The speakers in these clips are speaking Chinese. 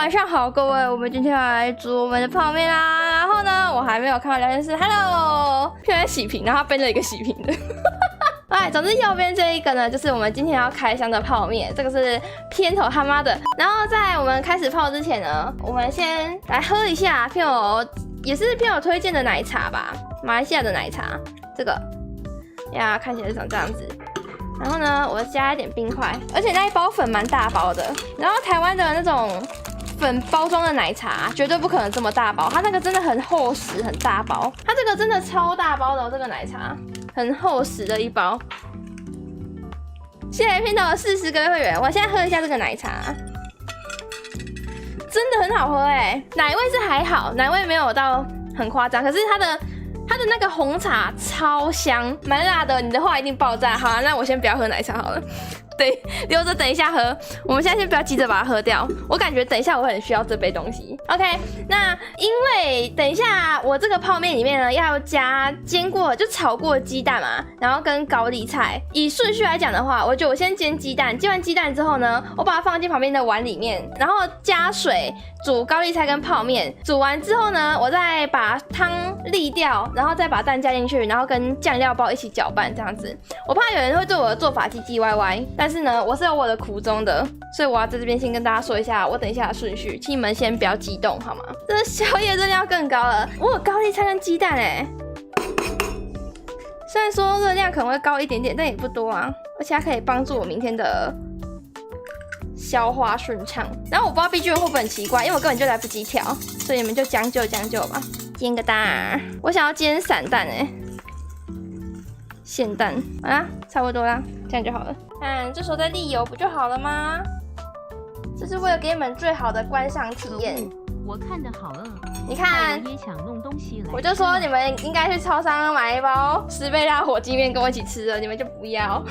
晚上好，各位，我们今天要来煮我们的泡面啦。然后呢，我还没有看到聊天室 ，Hello， 现在洗屏，然后他背了一个洗屏的。哎，总之右边这一个呢，就是我们今天要开箱的泡面，这个是片头他妈的。然后在我们开始泡之前呢，我们先来喝一下片友也是片友推荐的奶茶吧，马来西亚的奶茶，这个呀看起来长这样子。然后呢，我加一点冰块，而且那一包粉蛮大包的。然后台湾的那种粉包装的奶茶绝对不可能这么大包，它那个真的很厚实，很大包。它这个真的超大包的、哦，这个奶茶很厚实的一包。谢谢片头40个会员，我现在喝一下这个奶茶，真的很好喝哎，奶味是还好，奶味没有到很夸张，可是它的那个红茶超香，蛮辣的，你的话一定爆炸。好啊，那我先不要喝奶茶好了，对，留着等一下喝。我们现在先不要急着把它喝掉，我感觉等一下我会很需要这杯东西。OK， 那因为等一下我这个泡面里面呢要加煎过就炒过的鸡蛋嘛，然后跟高丽菜。以顺序来讲的话，我觉得我先煎鸡蛋，煎完鸡蛋之后呢，我把它放进旁边的碗里面，然后加水煮高丽菜跟泡面。煮完之后呢，我再把汤沥掉，然后再把蛋加进去，然后跟酱料包一起搅拌这样子。我怕有人会对我的做法唧唧歪歪，但是呢，我是有我的苦衷的，所以我要在这边先跟大家说一下我等一下的顺序，请你们先不要激动好吗？这个宵夜热量更高了，我有高丽菜跟鸡蛋哎，虽然说热量可能会高一点点，但也不多啊，而且它可以帮助我明天的消化顺畅。然后我不知道 BGM 会不会很奇怪，因为我根本就来不及调，所以你们就将就吧。煎个蛋，我想要煎散蛋哎，咸蛋，好啦，差不多啦，这样就好了。看，这时候再沥油不就好了吗？这是为了给你们最好的观赏体验。我看得好饿，你看，我也想弄东西来。我就说你们应该去超商买一包10倍辣火鸡面跟我一起吃了，你们就不要。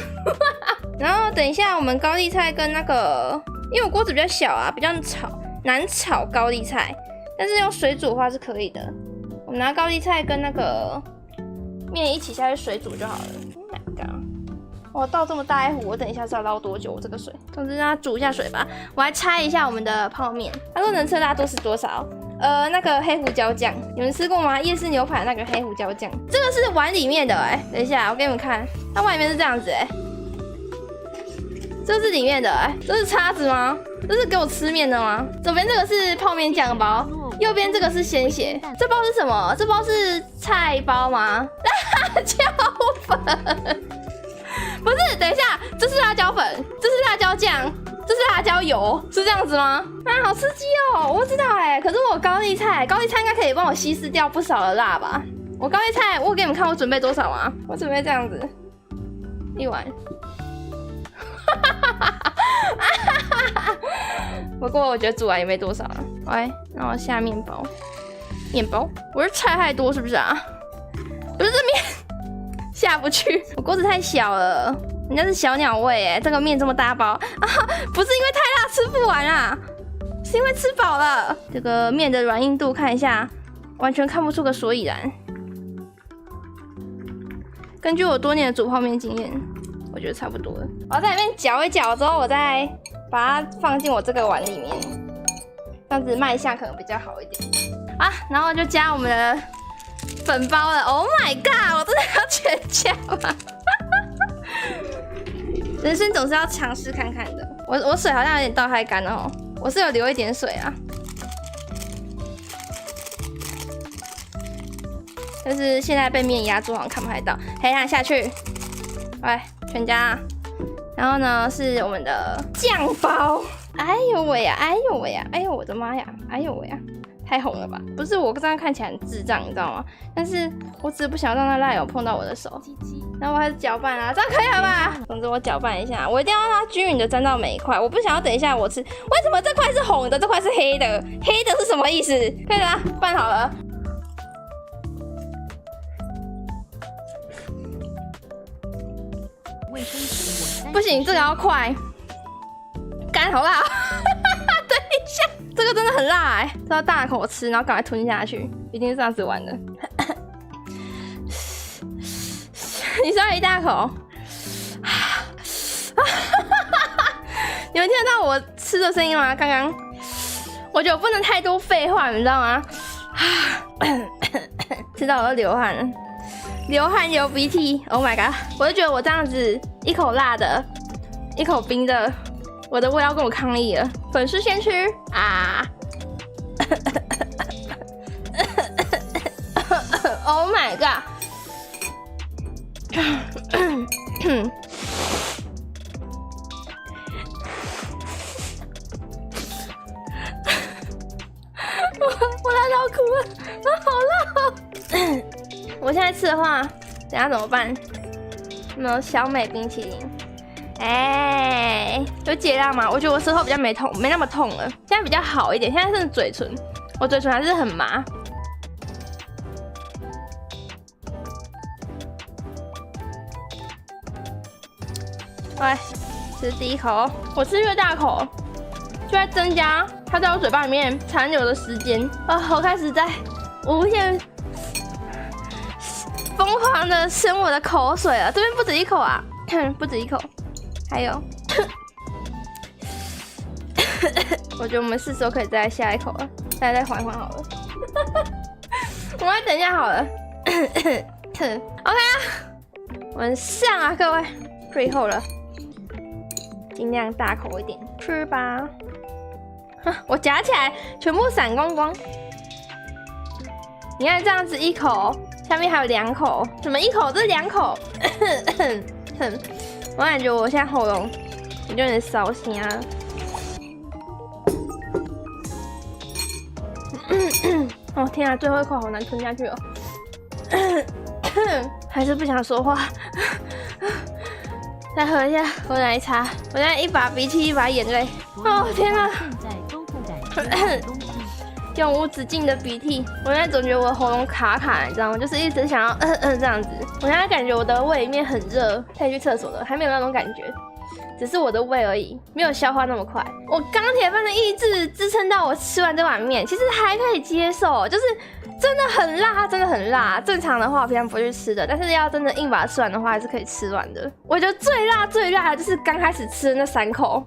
然后等一下我们高丽菜跟那个，因为我锅子比较小啊，比较难炒高丽菜，但是用水煮的话是可以的。我们拿高丽菜跟那个面一起下去水煮就好了。Oh my god！ 我倒这么大一壶，我等一下是要捞多久？这个水，总之让它煮一下水吧。我来猜一下我们的泡面，他说能吃辣度是多少？那个黑胡椒酱，你们吃过吗？夜市牛排那个黑胡椒酱，这个是碗里面的哎、等一下我给你们看，它碗里面是这样子哎、这是里面的哎、这是叉子吗？这是给我吃面的吗？左边这个是泡面酱包，右边这个是鲜血。这包是什么？这包是菜包吗？辣椒粉。不是，等一下，这是辣椒粉，这是辣椒酱，这是辣椒油，是这样子吗？啊，好吃鸡哦！我不知道哎，可是我有高丽菜应该可以帮我稀释掉不少的辣吧？我高丽菜，我给你们看我准备多少吗？我准备这样子，一碗。不过我觉得煮完也没多少啊。喂，然后下面包，我是菜太多是不是啊？不是这面。下不去，我锅子太小了，人家是小鸟胃哎，这个面这么大包啊，不是因为太辣吃不完啊，是因为吃饱了。这个面的软硬度看一下，完全看不出个所以然。根据我多年的煮泡面经验，我觉得差不多了。我要在里面搅一搅之后，我再把它放进我这个碗里面，这样子卖相可能比较好一点啊。然后就加我们的粉包了 ，Oh my god！ 我真的要全加吗？人生总是要尝试看看的。我水好像有点倒太干了哦，我是有留一点水啊。但是现在被面压住，好像看不太到。黑暗下去，来全加。然后呢是我们的酱包，哎呦喂呀，哎呦喂呀，哎呦我的妈呀，哎呦喂呀！太红了吧？不是我这样看起来很智障，你知道吗？但是我只是不想让那辣油碰到我的手，然后我还是搅拌啊，这样可以了吧？总之我搅拌一下，我一定要让它均匀的沾到每一块，我不想要等一下我吃，为什么这块是红的，这块是黑的？黑的是什么意思？可以啦，拌好了。不行，这个要快，干好辣！等一下。这个真的很辣哎、这要大口吃，然后赶快吞下去，一定是这样子玩的。你稍微一大口，你们听得到我吃的声音吗？刚刚我我觉得我不能太多废话，你知道吗？吃到我都流汗了，流汗流鼻涕。Oh my god！ 我就觉得我这样子一口辣的，一口冰的，我的胃要跟我抗议了。粉丝先吃啊！Oh my god！ 我辣到哭了，好辣哦！我现在吃的话，等下怎么办？有没有小美冰淇淋？哎，有解辣吗？我觉得我舌头比较没那么痛了，现在比较好一点。现在是嘴唇，我嘴唇还是很麻。来，吃第一口，我吃越大口，就在增加它在我嘴巴里面残留的时间啊！我开始在无限疯狂的生我的口水了。这边不止一口啊，不止一口，还有，我觉得我们是时候可以再来下一口了，大家再缓缓好了。我们等一下好了。OK 啊，我们上啊，各位，最后了。尽量大口一点，吃吧。我夹起来，全部散光光。你看这样子一口，下面还有2口，怎么一口？这是2口。我感觉我现在喉咙有点烧心啊。哦天啊，最后一口好难吞下去哦。还是不想说话。再喝一下我奶茶，我现在一把鼻涕一把眼泪。哦天啊！现在都不敢吃东西。永无止境的鼻涕，我现在总觉得我的喉咙卡卡，你知道吗？就是一直想要这样子。我现在感觉我的胃里面很热，可以去厕所了，还没有那种感觉，只是我的胃而已，没有消化那么快。我钢铁般的意志支撑到我吃完这碗面，其实还可以接受，就是真的很辣，真的很辣。正常的话我平常不会去吃的，但是要真的硬把它吃完的话，还是可以吃完的。我觉得最辣的就是刚开始吃的那3口。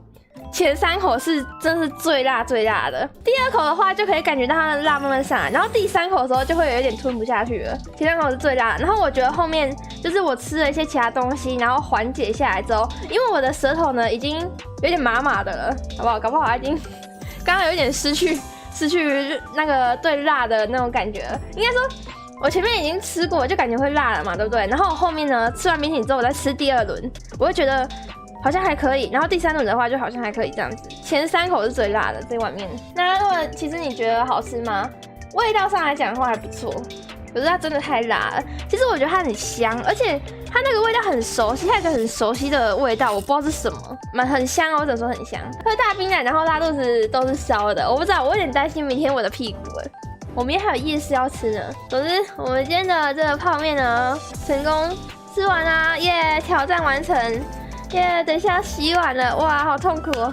前3口是真是最辣的，第2口的话就可以感觉到它的辣慢慢上来，然后第3口的时候就会有一点吞不下去了。前3口是最辣的，然后我觉得后面就是我吃了一些其他东西，然后缓解下来之后，因为我的舌头呢已经有点麻麻的了，好不好？搞不好它已经刚刚有一点失去那个对辣的那种感觉了。应该说，我前面已经吃过，就感觉会辣了嘛，对不对？然后后面呢，吃完冰淇淋之后，我再吃第2轮，我会觉得好像还可以，然后第3轮的话就好像还可以这样子。前3口是最辣的这碗面。那如果其实你觉得好吃吗？味道上来讲的话还不错，可是它真的太辣了。其实我觉得它很香，而且它那个味道很熟悉，它有一个很熟悉的味道，我不知道是什么，很香哦，我只能说很香。喝大冰奶，然后拉肚子都是烧的，我不知道，我有点担心明天我的屁股了。我明天还有夜市要吃呢。总之，我们今天的这个泡面呢，成功吃完啦，耶！挑战完成。耶，等一下要洗碗了，哇，好痛苦哦。